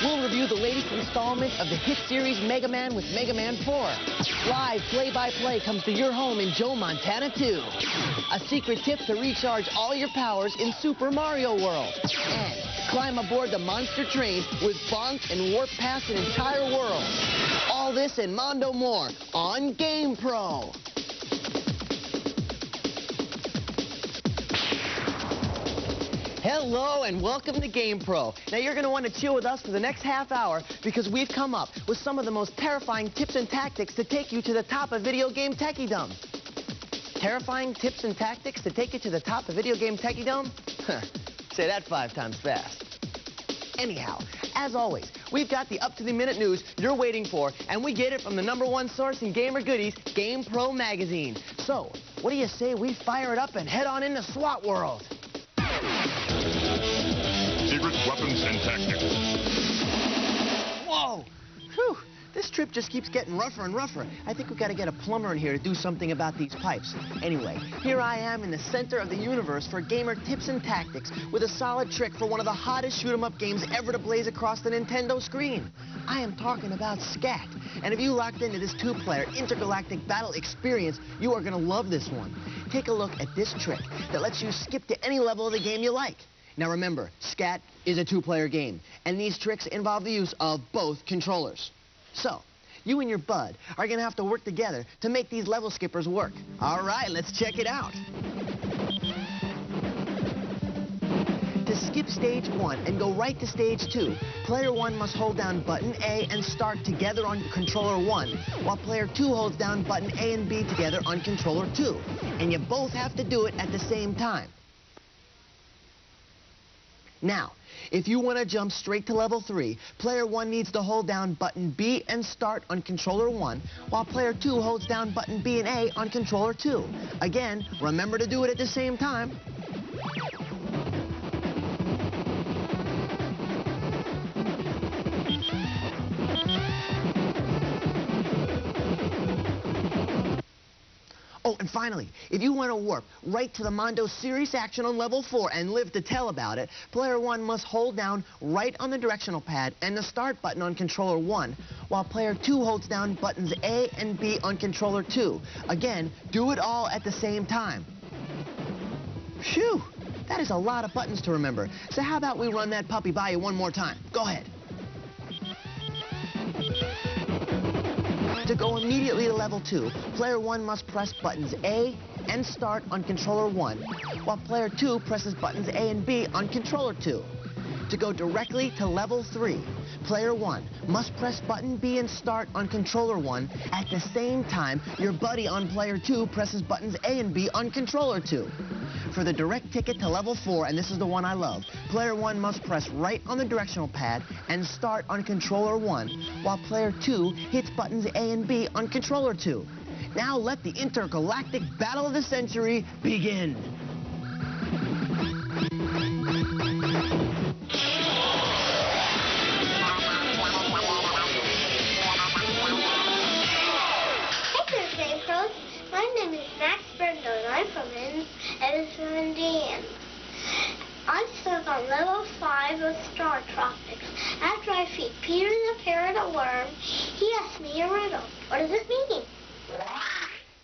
We'll review the latest installment of the hit series Mega Man with Mega Man 4. Live play-by-play comes to your home in Joe Montana 2. A secret tip to recharge all your powers in Super Mario World. And climb aboard the monster train with bonk and warp past an entire world. All this and mondo more on GamePro. Hello and welcome to GamePro. Now you're going to want to chill with us for the next half hour because we've come up with some of the most terrifying tips and tactics to take you to the top of video game techie-dom. Terrifying tips and tactics to take you to the top of video game techie-dom? Say that 5 times fast. Anyhow, as always, we've got the up-to-the-minute news you're waiting for, and we get it from the #1 source in gamer goodies, GamePro magazine. So, what do you say we fire it up and head on into SWAT world? Secret weapons and tactics. Whoa! Whew! This trip just keeps getting rougher and rougher. I think we've got to get a plumber in here to do something about these pipes. Anyway, here I am in the center of the universe for gamer tips and tactics with a solid trick for one of the hottest shoot-'em-up games ever to blaze across the Nintendo screen. I am talking about Scat. And if you locked into this 2-player intergalactic battle experience, you are going to love this one. Take a look at this trick that lets you skip to any level of the game you like. Now remember, Scat is a 2-player game, and these tricks involve the use of both controllers. So, you and your bud are going to have to work together to make these level skippers work. All right, let's check it out. To skip stage 1 and go right to stage 2, player 1 must hold down button A and start together on controller 1, while player 2 holds down button A and B together on controller 2. And you both have to do it at the same time. Now, if you want to jump straight to level 3, player 1 needs to hold down button B and start on controller 1, while player 2 holds down button B and A on controller 2. Again, remember to do it at the same time. Oh, and finally, if you want to warp right to the Mondo serious action on level 4 and live to tell about it, player 1 must hold down right on the directional pad and the start button on controller 1, while player 2 holds down buttons A and B on controller 2. Again, do it all at the same time. Phew, that is a lot of buttons to remember. So how about we run that puppy by you one more time? Go ahead. To go immediately to level 2, player 1 must press buttons A and start on controller 1, while player 2 presses buttons A and B on controller 2. To go directly to level 3, player 1 must press button B and start on controller 1 at the same time your buddy on player 2 presses buttons A and B on controller 2. For the direct ticket to level 4, and this is the one I love, player 1 must press right on the directional pad and start on controller 1, while player 2 hits buttons A and B on controller 2. Now let the intergalactic battle of the century begin. My name is Max Brindle, and I'm from Edison, Indiana. I'm stuck on level 5 of Star Tropics. After I feed Peter the parrot a worm, he asked me a riddle. What does it mean?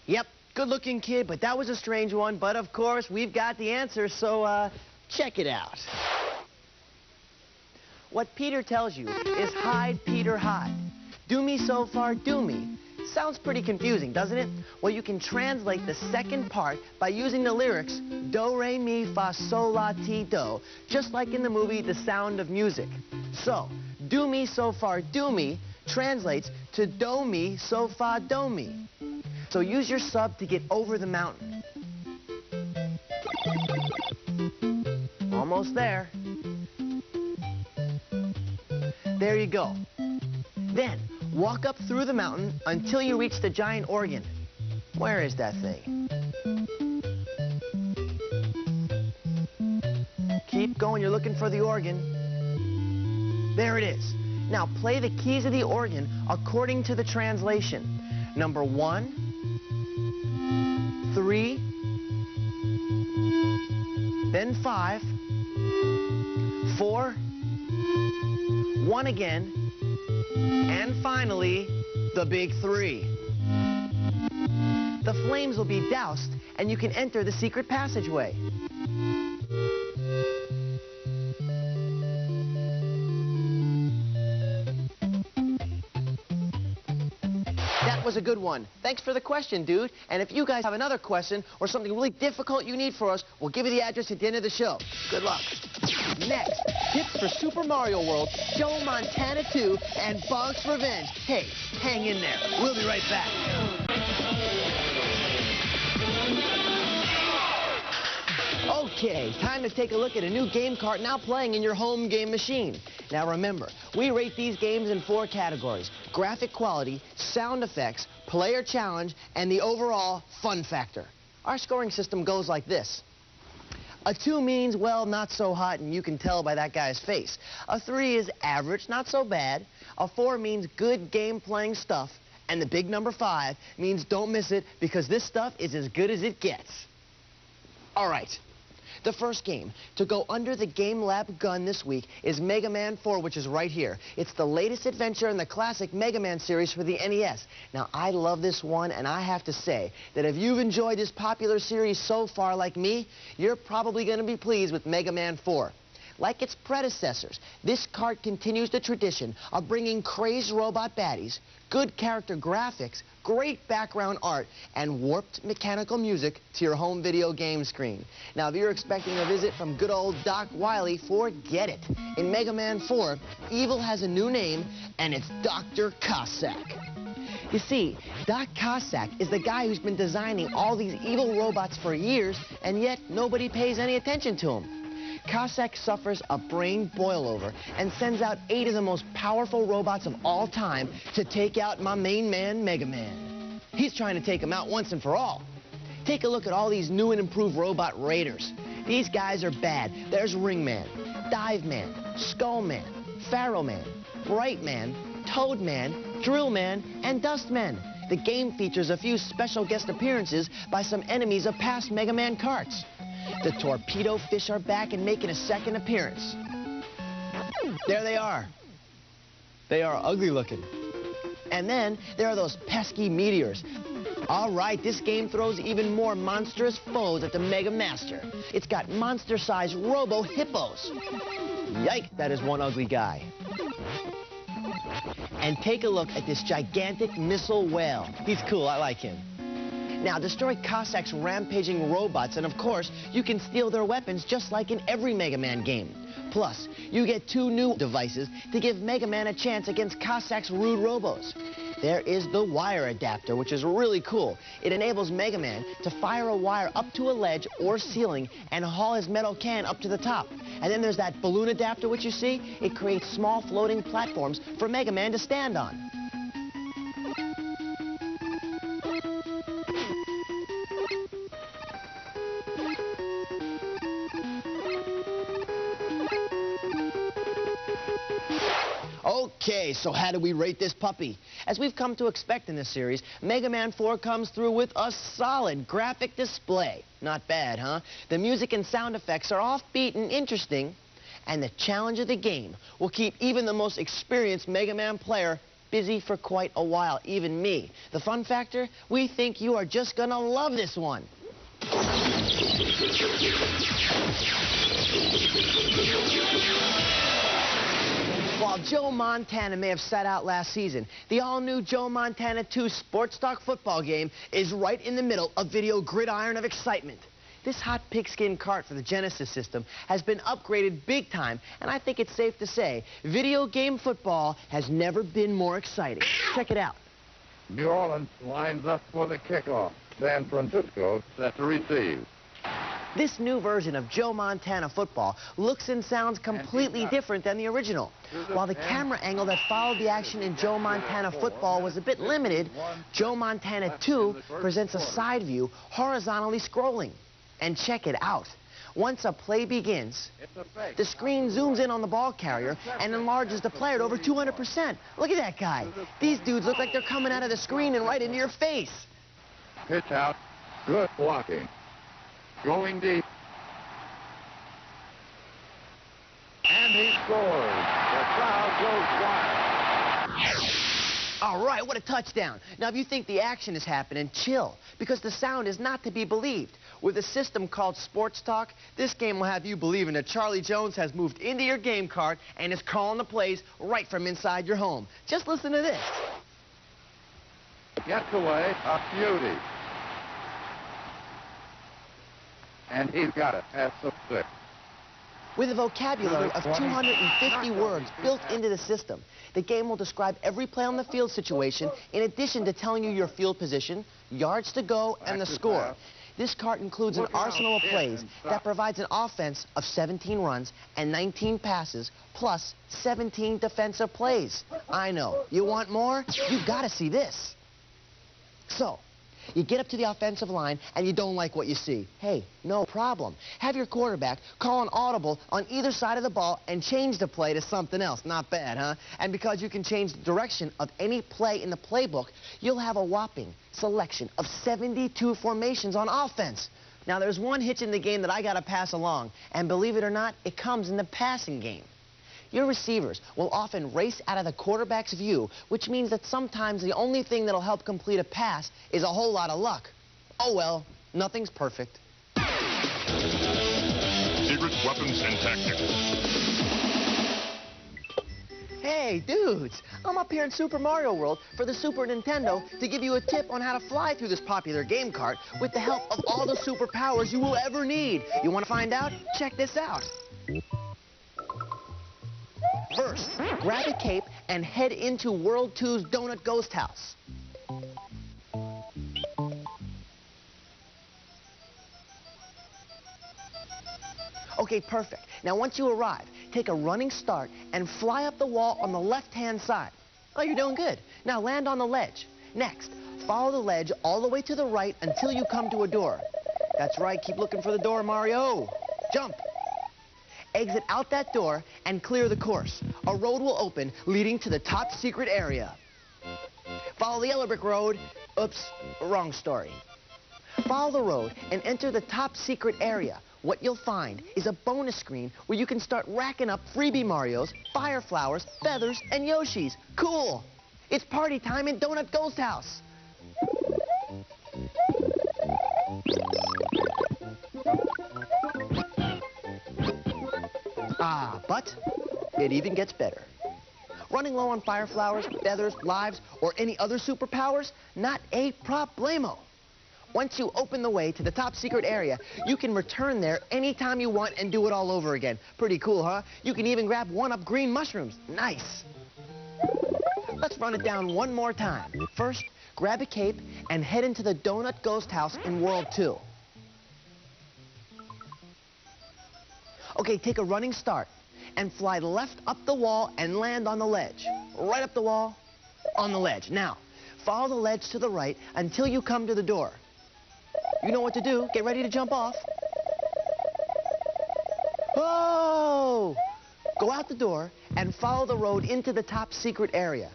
Yep, good-looking kid, but that was a strange one. But, of course, we've got the answer, so, check it out. What Peter tells you is hide, Peter, hide. Do me so far, do me. Sounds pretty confusing, doesn't it? Well, you can translate the second part by using the lyrics do, re, mi, fa, sol, la, ti, do, just like in the movie The Sound of Music. So, do me so far, do me translates to do me so fa, do me. So use your sub to get over the mountain. Almost there. There you go. Then, walk up through the mountain until you reach the giant organ. Where is that thing? Keep going, you're looking for the organ. There it is. Now play the keys of the organ according to the translation. Number 1, 3, then 5, 4, 1, 1 again, and finally, the big 3. The flames will be doused, and you can enter the secret passageway. That was a good one. Thanks for the question, dude. And if you guys have another question or something really difficult you need for us, we'll give you the address at the end of the show. Good luck. Next, tips for Super Mario World, Joe Montana 2, and Bonk's Revenge. Hey, hang in there. We'll be right back. Okay, time to take a look at a new game cart now playing in your home game machine. Now remember, we rate these games in 4 categories: graphic quality, sound effects, player challenge, and the overall fun factor. Our scoring system goes like this. A 2 means, well, not so hot, and you can tell by that guy's face. A 3 is average, not so bad. A 4 means good game-playing stuff. And the big number 5 means don't miss it, because this stuff is as good as it gets. All right. The first game to go under the Game Lab gun this week is Mega Man 4, which is right here. It's the latest adventure in the classic Mega Man series for the NES. Now, I love this one, and I have to say that if you've enjoyed this popular series so far like me, you're probably going to be pleased with Mega Man 4. Like its predecessors, this cart continues the tradition of bringing crazed robot baddies, good character graphics, great background art, and warped mechanical music to your home video game screen. Now, if you're expecting a visit from good old Doc Wily, forget it. In Mega Man 4, evil has a new name, and it's Dr. Cossack. You see, Doc Cossack is the guy who's been designing all these evil robots for years, and yet nobody pays any attention to him. Cossack suffers a brain boilover and sends out 8 of the most powerful robots of all time to take out my main man, Mega Man. He's trying to take him out once and for all. Take a look at all these new and improved robot raiders. These guys are bad. There's Ringman, Dive Man, Skull Man, Pharaoh Man, Bright Man, Toad Man, Drill Man, and Dust Man. The game features a few special guest appearances by some enemies of past Mega Man carts. The torpedo fish are back and making a second appearance. There they are. They are ugly looking. And then there are those pesky meteors. All right, this game throws even more monstrous foes at the Mega Master. It's got monster-sized robo-hippos. Yike, that is one ugly guy. And take a look at this gigantic missile whale. He's cool, I like him. Now, destroy Cossack's rampaging robots, and of course, you can steal their weapons just like in every Mega Man game. Plus, you get 2 new devices to give Mega Man a chance against Cossack's rude robos. There is the wire adapter, which is really cool. It enables Mega Man to fire a wire up to a ledge or ceiling and haul his metal can up to the top. And then there's that balloon adapter, which you see. It creates small floating platforms for Mega Man to stand on. Okay, so how do we rate this puppy? As we've come to expect in this series, Mega Man 4 comes through with a solid graphic display. Not bad, huh? The music and sound effects are offbeat and interesting, and the challenge of the game will keep even the most experienced Mega Man player busy for quite a while, even me. The fun factor? We think you are just gonna love this one. While Joe Montana may have sat out last season, the all-new Joe Montana 2 Sports Stock football game is right in the middle of video gridiron of excitement. This hot pigskin cart for the Genesis system has been upgraded big time, and I think it's safe to say video game football has never been more exciting. Check it out. New Orleans lines up for the kickoff. San Francisco set to receive. This new version of Joe Montana football looks and sounds completely different than the original. While the camera angle that followed the action in Joe Montana football was a bit limited, Joe Montana 2 presents a side view horizontally scrolling. And check it out. Once a play begins, the screen zooms in on the ball carrier and enlarges the player to over 200%. Look at that guy. These dudes look like they're coming out of the screen and right into your face. Pitch out. Good blocking. Going deep. And he scores. The crowd goes All right, what a touchdown. Now, if you think the action is happening, chill, because the sound is not to be believed. With a system called Sports Talk, this game will have you believing that Charlie Jones has moved into your game card and is calling the plays right from inside your home. Just listen to this. Gets away, a beauty. And he's got it. That's the 6. With a vocabulary of 250 words built into the system, the game will describe every play on the field situation in addition to telling you your field position, yards to go, and the score. This card includes an arsenal of plays that provides an offense of 17 runs and 19 passes, plus 17 defensive plays. I know. You want more? You gotta see this. So, you get up to the offensive line and you don't like what you see. Hey, no problem. Have your quarterback call an audible on either side of the ball and change the play to something else. Not bad, huh? And because you can change the direction of any play in the playbook, you'll have a whopping selection of 72 formations on offense. Now, there's one hitch in the game that I gotta pass along, and believe it or not, it comes in the passing game. Your receivers will often race out of the quarterback's view, which means that sometimes the only thing that'll help complete a pass is a whole lot of luck. Oh well, nothing's perfect. Secret weapons and tactics. Hey, dudes, I'm up here in Super Mario World for the Super Nintendo to give you a tip on how to fly through this popular game cart with the help of all the superpowers you will ever need. You want to find out? Check this out. First, grab a cape and head into World 2's Donut Ghost House. Okay, perfect. Now, once you arrive, take a running start and fly up the wall on the left-hand side. Oh, you're doing good. Now, land on the ledge. Next, follow the ledge all the way to the right until you come to a door. That's right, keep looking for the door, Mario. Jump. Exit out that door and clear the course. A road will open leading to the top secret area. Follow the yellow brick road. Oops, wrong story. Follow the road and enter the top secret area. What you'll find is a bonus screen where you can start racking up freebie Marios, fire flowers, feathers, and Yoshis. Cool! It's party time in Donut Ghost House. But it even gets better. Running low on fire flowers, feathers, lives, or any other superpowers? Not a problemo. Once you open the way to the top secret area, you can return there anytime you want and do it all over again. Pretty cool, huh? You can even grab one-up green mushrooms. Nice. Let's run it down one more time. First, grab a cape and head into the Donut Ghost House in World 2. Okay, take a running start and fly left up the wall and land on the ledge. Right up the wall, on the ledge. Now, follow the ledge to the right until you come to the door. You know what to do. Get ready to jump off. Oh! Go out the door and follow the road into the top secret area.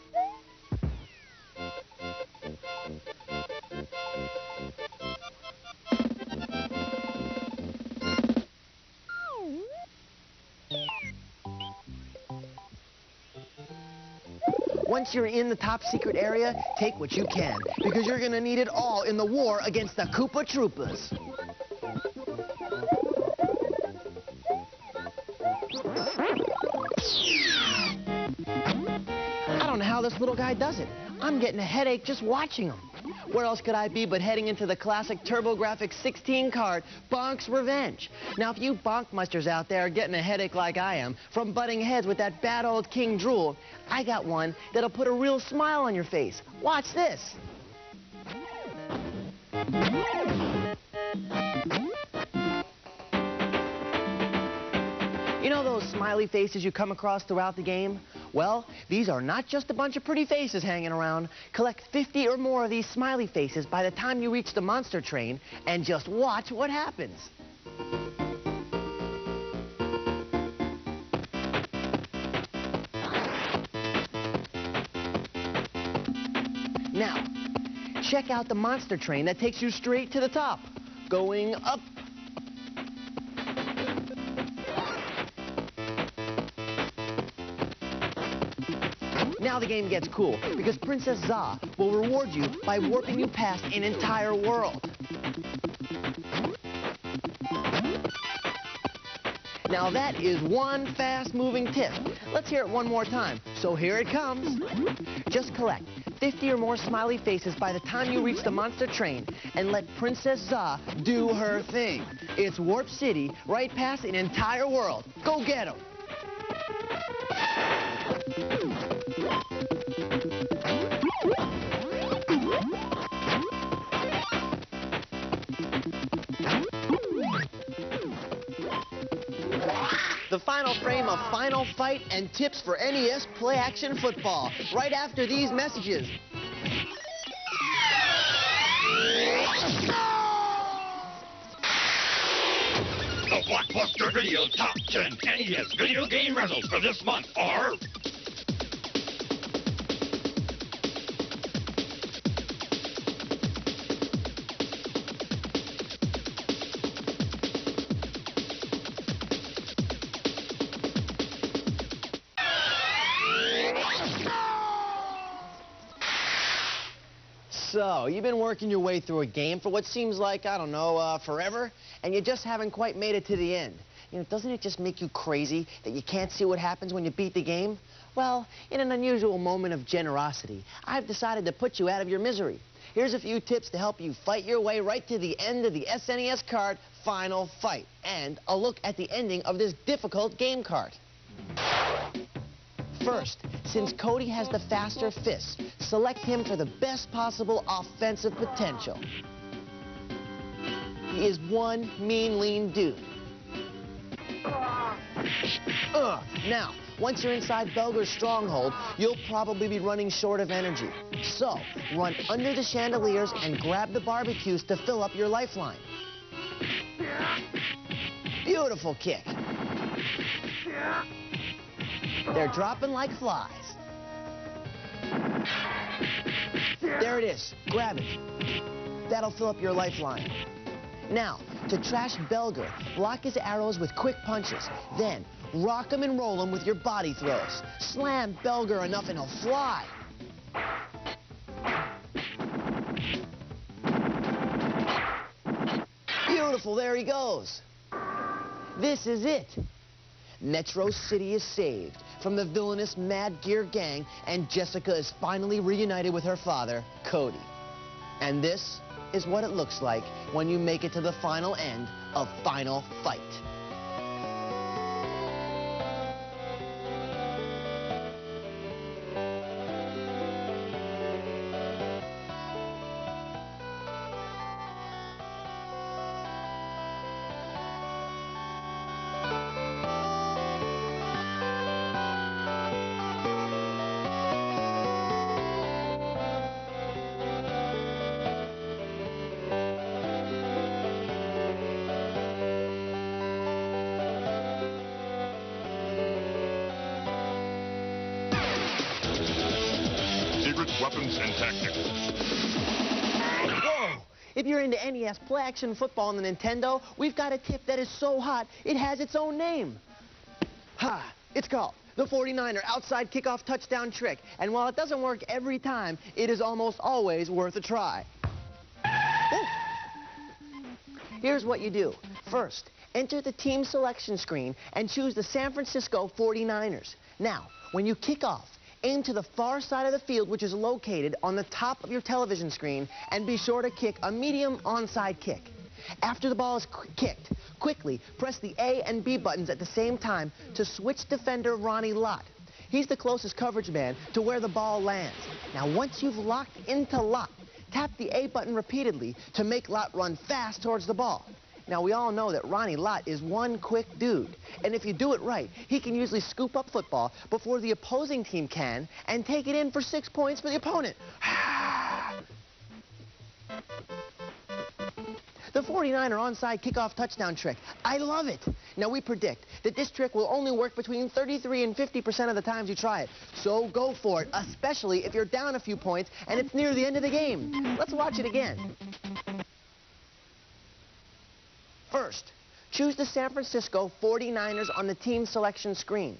Once you're in the top secret area, take what you can, because you're gonna need it all in the war against the Koopa Troopas. I don't know how this little guy does it. I'm getting a headache just watching him. Where else could I be but heading into the classic TurboGrafx 16 card, Bonk's Revenge? Now, if you Bonkmusters out there are getting a headache like I am from butting heads with that bad old King Drool, I got one that'll put a real smile on your face. Watch this. You know those smiley faces you come across throughout the game? Well, these are not just a bunch of pretty faces hanging around. Collect 50 or more of these smiley faces by the time you reach the monster train, and just watch what happens. Now, check out the monster train that takes you straight to the top. Going up. Now the game gets cool, because Princess Za will reward you by warping you past an entire world. Now that is one fast-moving tip. Let's hear it one more time. So here it comes. Just collect 50 or more smiley faces by the time you reach the monster train and let Princess Za do her thing. It's Warp City, right past an entire world. Go get 'em! The final frame of Final Fight and tips for NES play-action football, right after these messages. The Blockbuster Video Top 10 NES video game rentals for this month are... So, you've been working your way through a game for what seems like, I don't know, forever, and you just haven't quite made it to the end. You know, doesn't it just make you crazy that you can't see what happens when you beat the game? Well, in an unusual moment of generosity, I've decided to put you out of your misery. Here's a few tips to help you fight your way right to the end of the SNES card, Final Fight, and a look at the ending of this difficult game card. First, since Cody has the faster fists, select him for the best possible offensive potential. He is one mean, lean dude. Now, once you're inside Belger's stronghold, you'll probably be running short of energy. So, run under the chandeliers and grab the barbecues to fill up your lifeline. Beautiful kick. They're dropping like flies. There it is. Grab it. That'll fill up your lifeline. Now, to trash Belger, block his arrows with quick punches. Then, rock him and roll him with your body throws. Slam Belger enough and he'll fly. Beautiful, there he goes. This is it. Metro City is saved from the villainous Mad Gear Gang, and Jessica is finally reunited with her father, Cody. And this is what it looks like when you make it to the final end of Final Fight. Weapons and tactics. Whoa! If you're into NES play-action football on the Nintendo, we've got a tip that is so hot, it has its own name. Ha! It's called the 49er outside kickoff touchdown trick. And while it doesn't work every time, it is almost always worth a try. Ooh. Here's what you do. First, enter the team selection screen and choose the San Francisco 49ers. Now, when you kick off, aim to the far side of the field, which is located on the top of your television screen, and be sure to kick a medium onside kick. After the ball is kicked, quickly press the A and B buttons at the same time to switch defender Ronnie Lott. He's the closest coverage man to where the ball lands. Now, once you've locked into Lott, tap the A button repeatedly to make Lott run fast towards the ball. Now, we all know that Ronnie Lott is one quick dude. And if you do it right, he can usually scoop up football before the opposing team can and take it in for 6 points for the opponent. The 49er onside kickoff touchdown trick. I love it. Now, we predict that this trick will only work between 33 and 50% of the times you try it. So go for it, especially if you're down a few points and it's near the end of the game. Let's watch it again. First, choose the San Francisco 49ers on the team selection screen.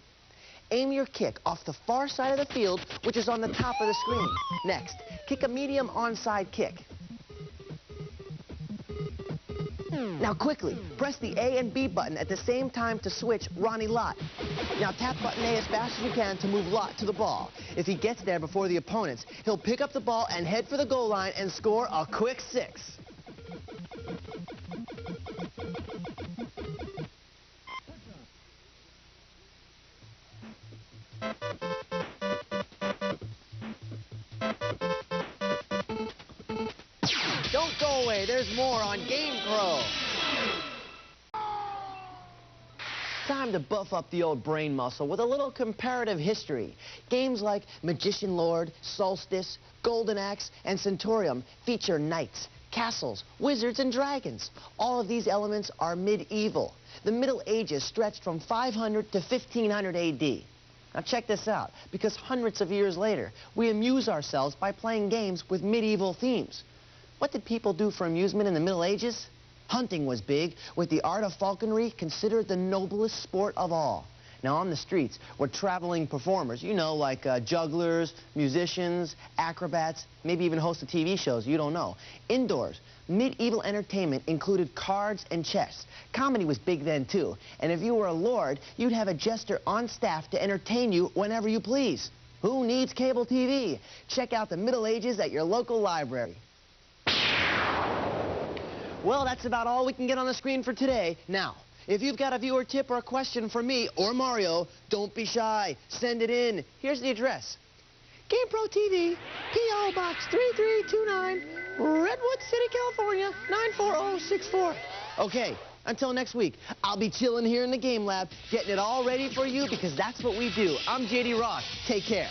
Aim your kick off the far side of the field, which is on the top of the screen. Next, kick a medium onside kick. Now quickly, press the A and B button at the same time to switch Ronnie Lott. Now tap button A as fast as you can to move Lott to the ball. If he gets there before the opponents, he'll pick up the ball and head for the goal line and score a quick 6. Don't go away, there's more on GamePro. Time to buff up the old brain muscle with a little comparative history. Games like Magician Lord, Solstice, Golden Axe, and Centurium feature knights, castles, wizards, and dragons. All of these elements are medieval. The Middle Ages stretched from 500 to 1500 AD. Now check this out, because hundreds of years later, we amuse ourselves by playing games with medieval themes. What did people do for amusement in the Middle Ages? Hunting was big, with the art of falconry considered the noblest sport of all. Now on the streets were traveling performers, you know, like jugglers, musicians, acrobats, maybe even hosts of TV shows, you don't know. Indoors, medieval entertainment included cards and chess. Comedy was big then too, and if you were a lord, you'd have a jester on staff to entertain you whenever you please. Who needs cable TV? Check out the Middle Ages at your local library. Well, that's about all we can get on the screen for today. Now, if you've got a viewer tip or a question for me or Mario, don't be shy. Send it in. Here's the address. GamePro TV, P.O. Box 3329, Redwood City, California, 94064. Okay, until next week, I'll be chilling here in the Game Lab, getting it all ready for you because that's what we do. I'm J.D. Ross. Take care.